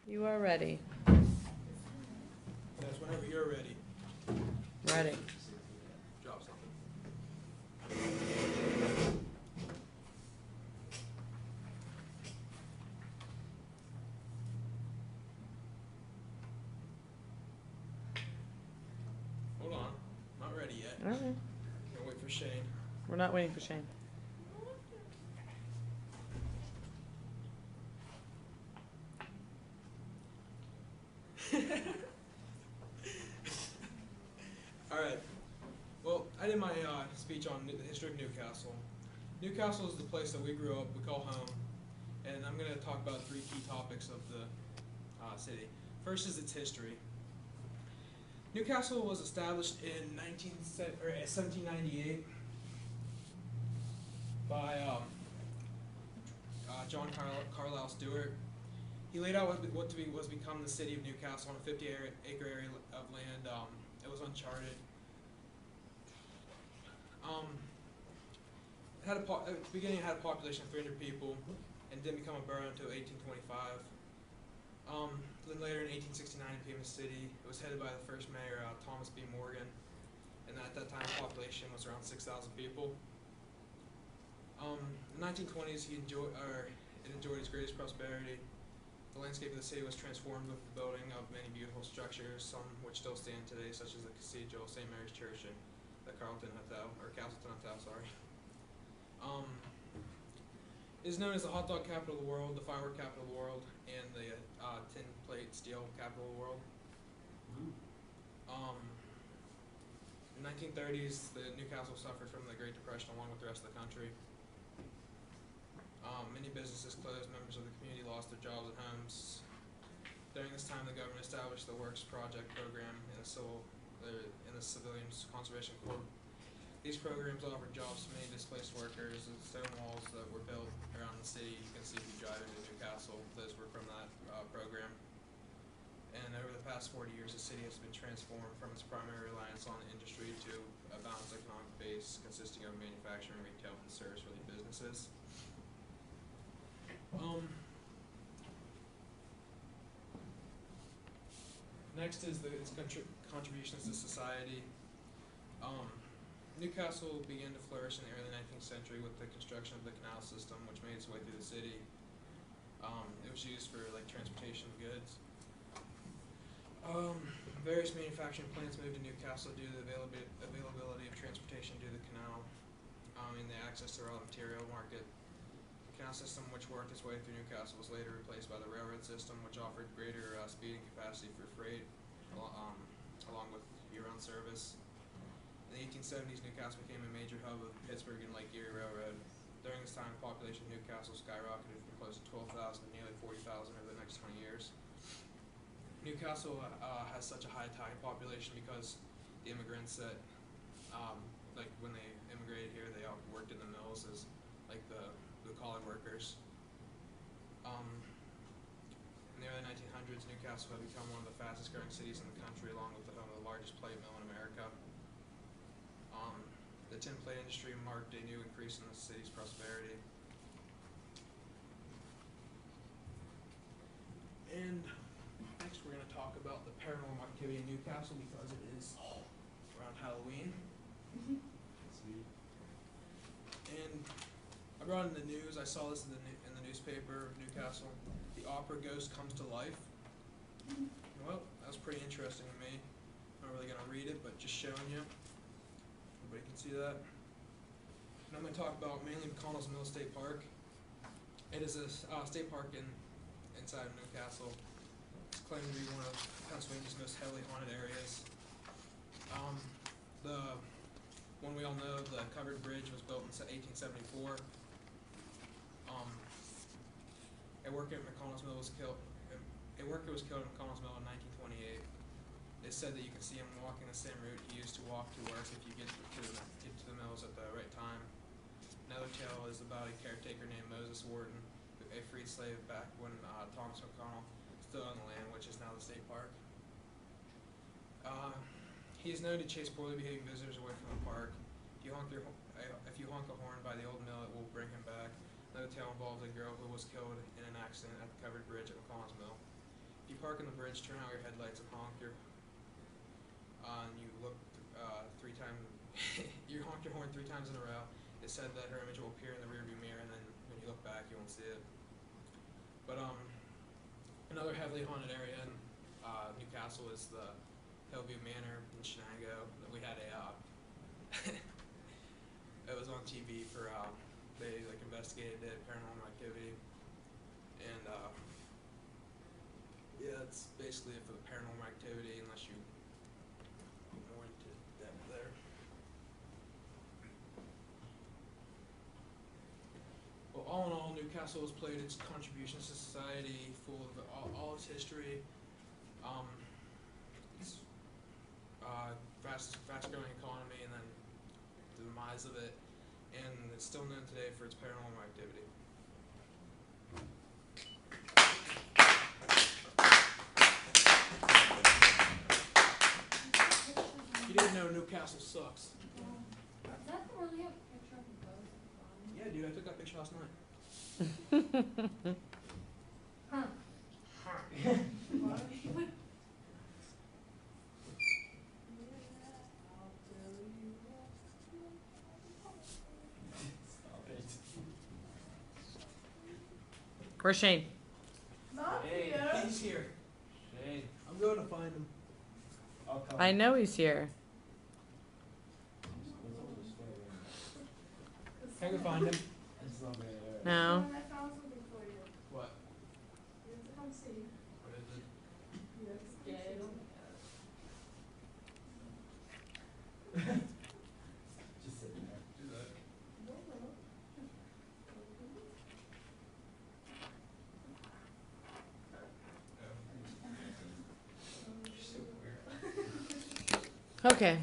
You are ready. That's whenever you're ready. Ready. Drop something. Hold on. Not ready yet. All right. Gotta wait for Shane. We're not waiting for Shane. Alright. Well, I did my speech on the history of Newcastle. Newcastle is the place that we grew up, we call home. And I'm going to talk about three key topics of the city. First is its history. Newcastle was established in 1798 by John Carlisle Stewart. He laid out what was become the city of Newcastle on a 50-acre area of land. It was uncharted. At the beginning, it had a population of 300 people, and didn't become a borough until 1825. Then later in 1869, it became a city. It was headed by the first mayor, Thomas B. Morgan, and at that time, the population was around 6,000 people. In the 1920s, it enjoyed its greatest prosperity. The landscape of the city was transformed with the building of many beautiful structures, some which still stand today, such as the Cathedral, St. Mary's Church, and the Castleton Hotel. It is known as the hot dog capital of the world, the firework capital of the world, and the tin plate steel capital of the world. In the 1930s, Newcastle suffered from the Great Depression along with the rest of the country. Many businesses closed, members of the community lost their jobs and homes. During this time, the government established the Works Project program in the Civilian Conservation Corps. These programs offered jobs to many displaced workers, and stone walls that were built around the city. You can see if you drive into Newcastle, those were from that program. And over the past 40 years, the city has been transformed from its primary reliance on industry to a balanced economic base consisting of manufacturing, retail, and service-related businesses. Next is its contributions to society. Newcastle began to flourish in the early 19th century with the construction of the canal system, which made its way through the city. It was used for transportation of goods. Various manufacturing plants moved to Newcastle due to the availability of transportation due to the canal and the access to raw material market. The canal system, which worked its way through Newcastle, was later replaced by the railroad system, which offered greater speed and capacity for freight, along with year-round service. In the 1870s, Newcastle became a major hub of Pittsburgh and Lake Erie Railroad. During this time, the population of Newcastle skyrocketed from close to 12,000 to nearly 40,000 over the next 20 years. Newcastle has such a high Italian population because the immigrants that, when they immigrated here, they all worked in the mills as the blue-collar workers. In the early 1900s, Newcastle had become one of the fastest-growing cities in the country, along with the home of the largest plate mill in America. The tin plate industry marked a new increase in the city's prosperity. And next we're going to talk about the paranormal activity in Newcastle because it is around Halloween. And I brought in the news. I saw this in the newspaper of Newcastle. The opera Ghost Comes to Life. Well, that was pretty interesting to me. I'm not really going to read it, but just showing you. Everybody can see that. And I'm going to talk about mainly McConnell's Mill State Park. It is a state park inside of Newcastle. It's claimed to be one of Pennsylvania's most heavily haunted areas. The one we all know, the covered bridge, was built in 1874. A worker at McConnell's Mill was killed. A worker was killed at McConnell's Mill in 1928. It's said that you can see him walking the same route he used to walk to work if you get to the mills at the right time. Another tale is about a caretaker named Moses Wharton, a freed slave back when Thomas McConnell stood on the land, which is now the state park. He is known to chase poorly behaving visitors away from the park. If you honk a horn by the old mill, it will bring him back. Another tale involves a girl who was killed in an accident at the covered bridge at McConnell's Mill. you park on the bridge, turn out your headlights and honk your, and you look 3 times, you honk your horn 3 times in a row. It said that her image will appear in the rearview mirror, and then when you look back, you won't see it. But another heavily haunted area in Newcastle is the Hillview Manor in Shenango. We had a it was on TV for they like investigated it, paranormal activity, and yeah, it's basically it for the paranormal activity unless you get more into depth there. Well, all in all, Newcastle has played its contributions to society, full of all its history. It's fast growing economy, and then the demise of it, and it's still known today for its paranormal activity. You didn't know Newcastle sucks. Is that the one you have a picture of the post? Yeah, dude, I took that picture last night. Huh. Where's Shane? Not Hey. here. He's here. Shane, I'm going to find him. I'll come. I know he's here. Can I go find him? It's not very hard. No. I found something for you. What? You have to come see. What is it? Yes. Gay. Just sitting there. Do that. You're so weird. Okay.